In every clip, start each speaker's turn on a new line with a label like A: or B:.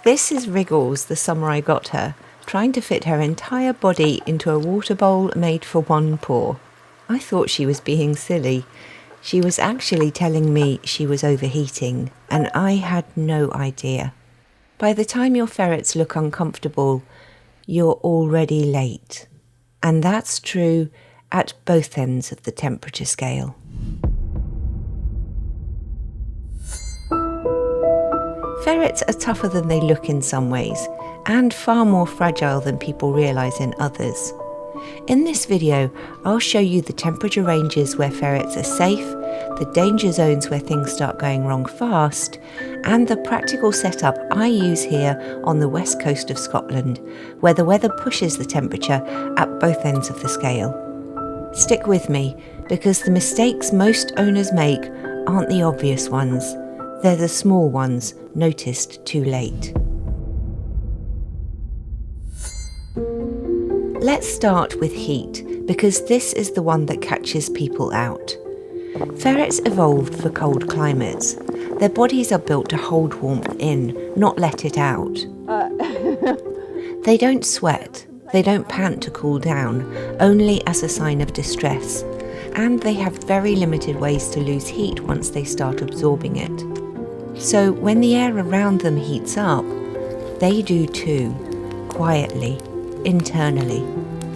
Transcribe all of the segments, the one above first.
A: This is Wriggles, the summer I got her, trying to fit her entire body into a water bowl made for one paw. I thought she was being silly. She was actually telling me she was overheating, and I had no idea. By the time your ferrets look uncomfortable, you're already late. And that's true at both ends of the temperature scale. Ferrets are tougher than they look in some ways, and far more fragile than people realise in others. In this video, I'll show you the temperature ranges where ferrets are safe, the danger zones where things start going wrong fast, and the practical setup I use here on the west coast of Scotland, where the weather pushes the temperature at both ends of the scale. Stick with me, because the mistakes most owners make aren't the obvious ones. They're the small ones, noticed too late. Let's start with heat, because this is the one that catches people out. Ferrets evolved for cold climates. Their bodies are built to hold warmth in, not let it out. They don't sweat, they don't pant to cool down, only as a sign of distress. And they have very limited ways to lose heat once they start absorbing it. So when the air around them heats up, they do too, quietly, internally,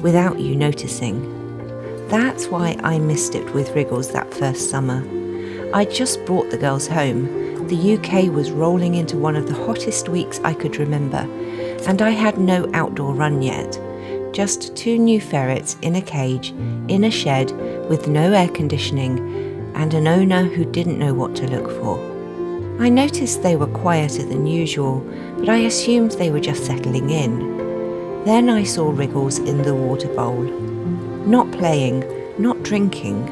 A: without you noticing. That's why I missed it with Wriggles that first summer. I just brought the girls home. The UK was rolling into one of the hottest weeks I could remember, and I had no outdoor run yet. Just 2 new ferrets in a cage, in a shed, with no air conditioning, and an owner who didn't know what to look for. I noticed they were quieter than usual, but I assumed they were just settling in. Then I saw Wriggles in the water bowl. Not playing, not drinking,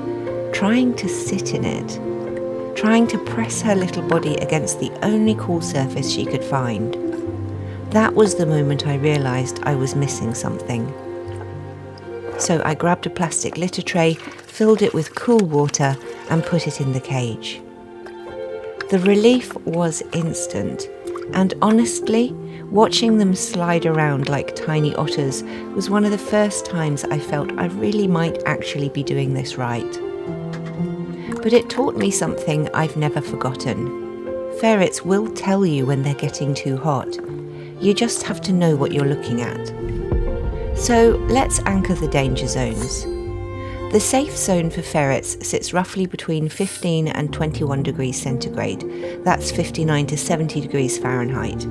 A: trying to sit in it. Trying to press her little body against the only cool surface she could find. That was the moment I realised I was missing something. So I grabbed a plastic litter tray, filled it with cool water, and put it in the cage. The relief was instant, and honestly, watching them slide around like tiny otters was one of the first times I felt I really might actually be doing this right. But it taught me something I've never forgotten. Ferrets will tell you when they're getting too hot. You just have to know what you're looking at. So let's anchor the danger zones. The safe zone for ferrets sits roughly between 15 and 21 degrees centigrade. That's 59 to 70 degrees Fahrenheit.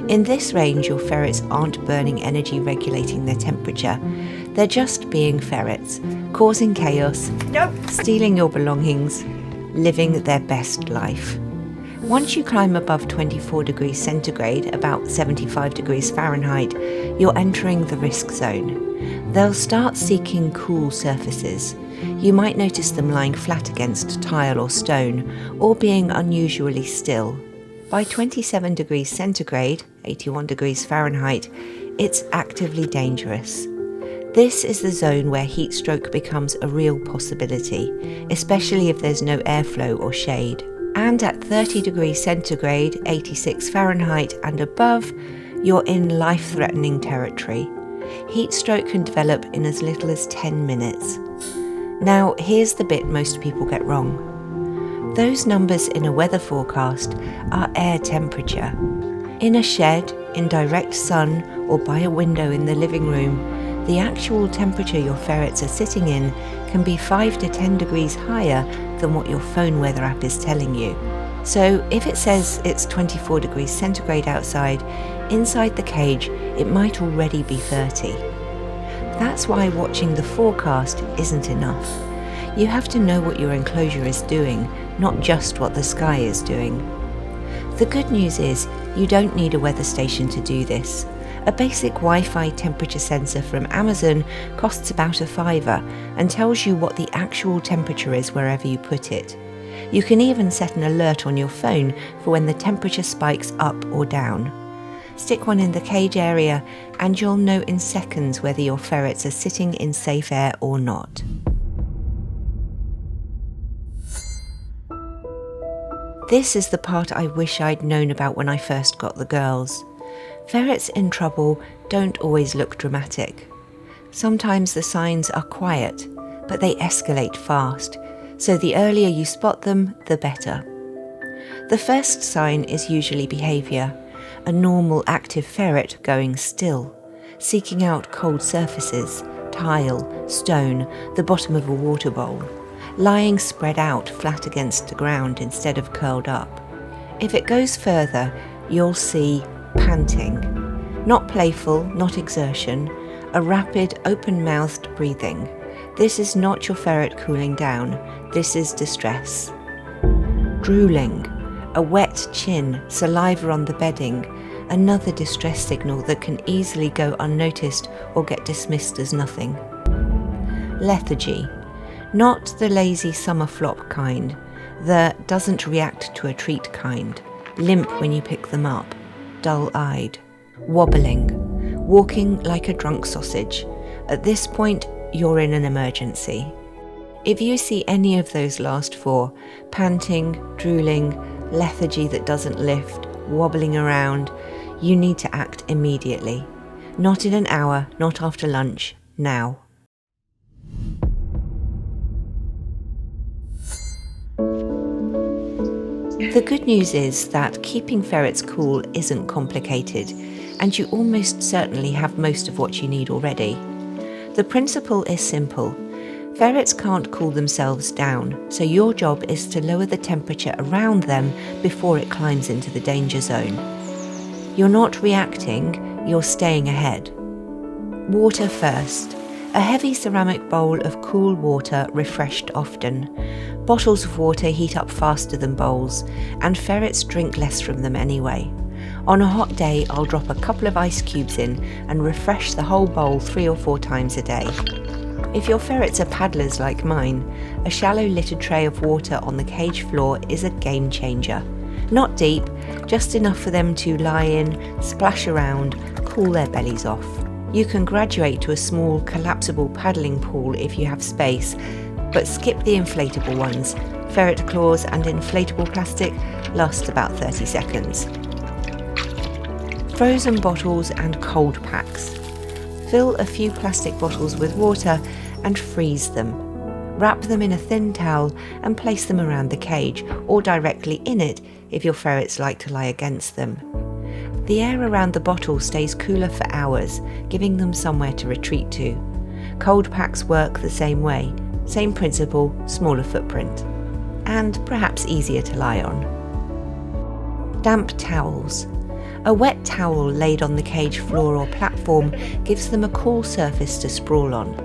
A: In this range, your ferrets aren't burning energy regulating their temperature. They're just being ferrets, causing chaos, stealing your belongings, living their best life. Once you climb above 24 degrees centigrade, about 75 degrees Fahrenheit, you're entering the risk zone. They'll start seeking cool surfaces. You might notice them lying flat against tile or stone, or being unusually still. By 27 degrees centigrade, 81 degrees Fahrenheit, it's actively dangerous. This is the zone where heat stroke becomes a real possibility, especially if there's no airflow or shade. And at 30 degrees centigrade, 86 Fahrenheit and above, you're in life-threatening territory. Heat stroke can develop in as little as 10 minutes. Now, here's the bit most people get wrong. Those numbers in a weather forecast are air temperature. In a shed, in direct sun, or by a window in the living room, the actual temperature your ferrets are sitting in can be 5 to 10 degrees higher than what your phone weather app is telling you. So if it says it's 24 degrees centigrade outside, inside the cage it might already be 30. That's why watching the forecast isn't enough. You have to know what your enclosure is doing, not just what the sky is doing. The good news is you don't need a weather station to do this. A basic Wi-Fi temperature sensor from Amazon costs about £5 and tells you what the actual temperature is wherever you put it. You can even set an alert on your phone for when the temperature spikes up or down. Stick one in the cage area and you'll know in seconds whether your ferrets are sitting in safe air or not. This is the part I wish I'd known about when I first got the girls. Ferrets in trouble don't always look dramatic. Sometimes the signs are quiet, but they escalate fast, so the earlier you spot them, the better. The first sign is usually behaviour, a normal active ferret going still, seeking out cold surfaces, tile, stone, the bottom of a water bowl, lying spread out flat against the ground instead of curled up. If it goes further, you'll see panting. Not playful, not exertion, a rapid, open-mouthed breathing. This is not your ferret cooling down, this is distress. Drooling, a wet chin, saliva on the bedding, another distress signal that can easily go unnoticed or get dismissed as nothing. Lethargy, not the lazy summer flop kind, the doesn't react to a treat kind, limp when you pick them up, dull-eyed, wobbling, walking like a drunk sausage. At this point, you're in an emergency. If you see any of those last four, panting, drooling, lethargy that doesn't lift, wobbling around, you need to act immediately. Not in an hour, not after lunch, now. The good news is that keeping ferrets cool isn't complicated, and you almost certainly have most of what you need already. The principle is simple. Ferrets can't cool themselves down, so your job is to lower the temperature around them before it climbs into the danger zone. You're not reacting, you're staying ahead. Water first. A heavy ceramic bowl of cool water refreshed often. Bottles of water heat up faster than bowls, and ferrets drink less from them anyway. On a hot day, I'll drop a couple of ice cubes in and refresh the whole bowl 3 or 4 times a day. If your ferrets are paddlers like mine, a shallow littered tray of water on the cage floor is a game changer. Not deep, just enough for them to lie in, splash around, cool their bellies off. You can graduate to a small collapsible paddling pool if you have space, but skip the inflatable ones. Ferret claws and inflatable plastic last about 30 seconds. Frozen bottles and cold packs. Fill a few plastic bottles with water and freeze them. Wrap them in a thin towel and place them around the cage, or directly in it if your ferrets like to lie against them. The air around the bottle stays cooler for hours, giving them somewhere to retreat to. Cold packs work the same way. Same principle, smaller footprint. And perhaps easier to lie on. Damp towels. A wet towel laid on the cage floor or platform gives them a cool surface to sprawl on.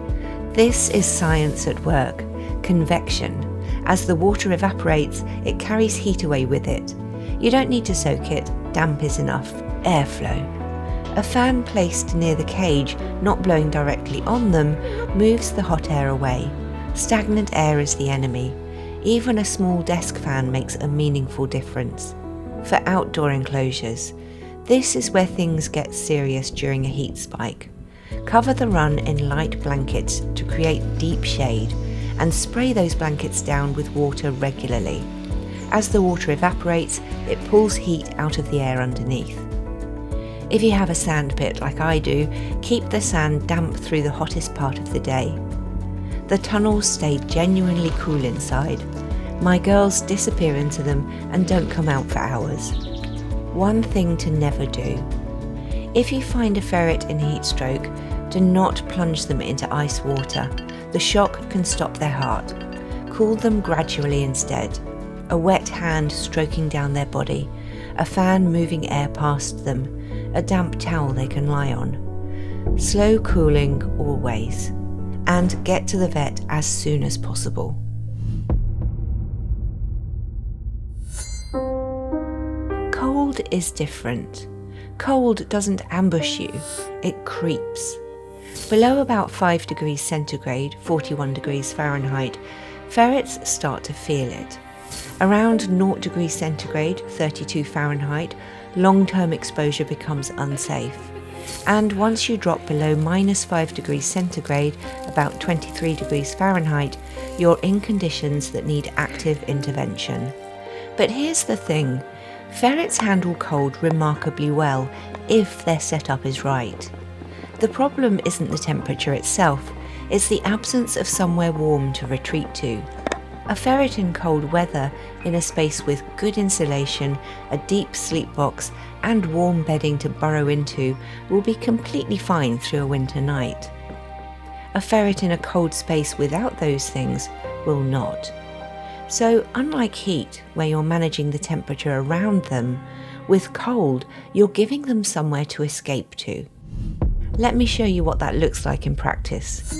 A: This is science at work, convection. As the water evaporates, it carries heat away with it. You don't need to soak it, damp is enough. Airflow. A fan placed near the cage, not blowing directly on them, moves the hot air away. Stagnant air is the enemy. Even a small desk fan makes a meaningful difference. For outdoor enclosures, this is where things get serious during a heat spike. Cover the run in light blankets to create deep shade, and spray those blankets down with water regularly. As the water evaporates, it pulls heat out of the air underneath. If you have a sand pit like I do, keep the sand damp through the hottest part of the day. The tunnels stay genuinely cool inside. My girls disappear into them and don't come out for hours. One thing to never do. If you find a ferret in heat stroke, do not plunge them into ice water. The shock can stop their heart. Cool them gradually instead. A wet hand stroking down their body, a fan moving air past them, a damp towel they can lie on. Slow cooling always. And get to the vet as soon as possible. Cold is different. Cold doesn't ambush you, it creeps. Below about 5 degrees centigrade, 41 degrees Fahrenheit, ferrets start to feel it. Around 0 degrees centigrade, 32 Fahrenheit, long-term exposure becomes unsafe. And once you drop below -5 degrees centigrade, about 23 degrees Fahrenheit, you're in conditions that need active intervention. But here's the thing, Ferrets handle cold remarkably well if their setup is right. The problem isn't the temperature itself, it's the absence of somewhere warm to retreat to. A ferret in cold weather, in a space with good insulation, a deep sleep box and warm bedding to burrow into, will be completely fine through a winter night. A ferret in a cold space without those things will not. So unlike heat, where you're managing the temperature around them, with cold, you're giving them somewhere to escape to. Let me show you what that looks like in practice.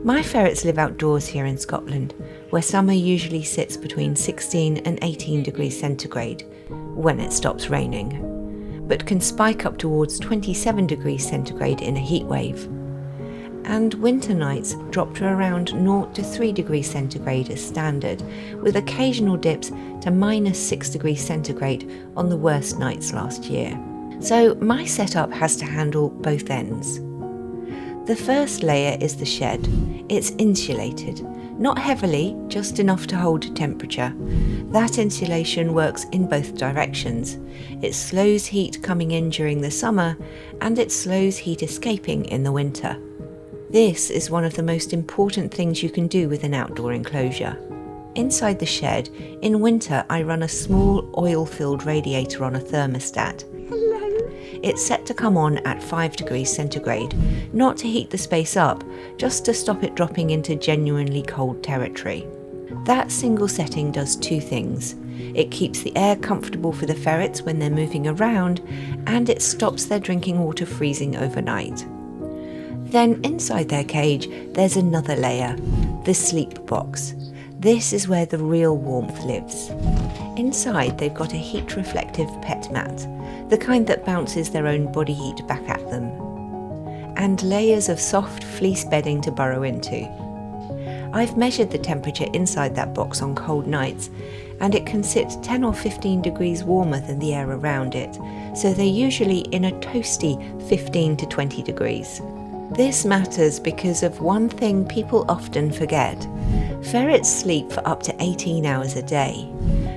A: My ferrets live outdoors here in Scotland, where summer usually sits between 16 and 18 degrees centigrade, when it stops raining, but can spike up towards 27 degrees centigrade in a heat wave. And winter nights drop to around 0 to 3 degrees centigrade as standard, with occasional dips to -6 degrees centigrade on the worst nights last year. So my setup has to handle both ends. The first layer is the shed. It's insulated, not heavily, just enough to hold temperature. That insulation works in both directions. It slows heat coming in during the summer, and it slows heat escaping in the winter. This is one of the most important things you can do with an outdoor enclosure. Inside the shed, in winter I run a small oil-filled radiator on a thermostat. It's set to come on at 5 degrees centigrade, not to heat the space up, just to stop it dropping into genuinely cold territory. That single setting does two things. It keeps the air comfortable for the ferrets when they're moving around, and it stops their drinking water freezing overnight. Then inside their cage, there's another layer, the sleep box. This is where the real warmth lives. Inside, they've got a heat-reflective pet mat, the kind that bounces their own body heat back at them, and layers of soft fleece bedding to burrow into. I've measured the temperature inside that box on cold nights, and it can sit 10 or 15 degrees warmer than the air around it, so they're usually in a toasty 15 to 20 degrees. This matters because of one thing people often forget. Ferrets sleep for up to 18 hours a day.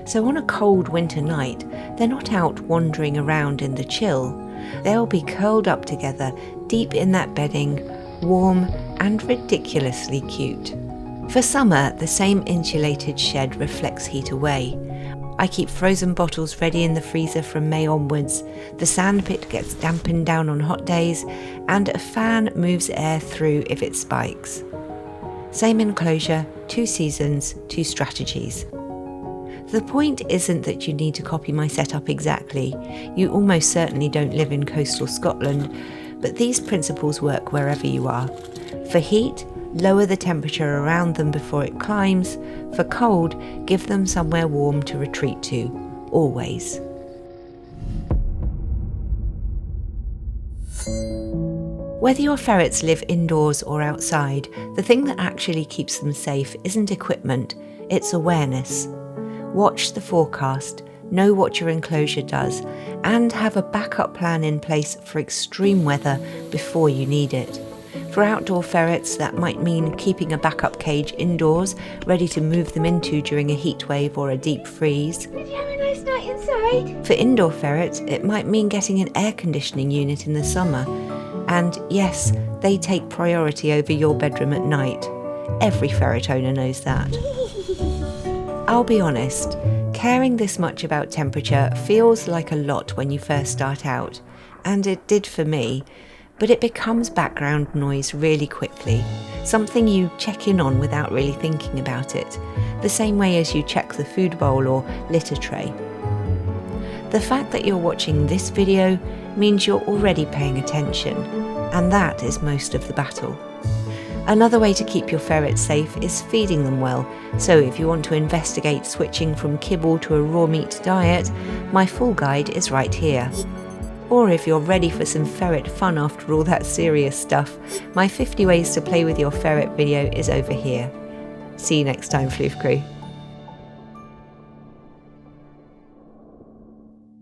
A: So on a cold winter night, they're not out wandering around in the chill. They'll be curled up together, deep in that bedding, warm and ridiculously cute. For summer, the same insulated shed reflects heat away. I keep frozen bottles ready in the freezer from May onwards, the sandpit gets dampened down on hot days, and a fan moves air through if it spikes. Same enclosure, 2 seasons, 2 strategies. The point isn't that you need to copy my setup exactly. You almost certainly don't live in coastal Scotland, but these principles work wherever you are. For heat, lower the temperature around them before it climbs. For cold, give them somewhere warm to retreat to, always. Whether your ferrets live indoors or outside, the thing that actually keeps them safe isn't equipment, it's awareness. Watch the forecast, know what your enclosure does, and have a backup plan in place for extreme weather before you need it. For outdoor ferrets, that might mean keeping a backup cage indoors, ready to move them into during a heat wave or a deep freeze.
B: Did you have a nice night inside?
A: For indoor ferrets, it might mean getting an air conditioning unit in the summer. And yes, they take priority over your bedroom at night. Every ferret owner knows that. I'll be honest, caring this much about temperature feels like a lot when you first start out, and it did for me, but it becomes background noise really quickly, something you check in on without really thinking about it, the same way as you check the food bowl or litter tray. The fact that you're watching this video means you're already paying attention, and that is most of the battle. Another way to keep your ferrets safe is feeding them well, so if you want to investigate switching from kibble to a raw meat diet, my full guide is right here. Or if you're ready for some ferret fun after all that serious stuff, my 50 ways to play with your ferret video is over here. See you next time, Floof Crew.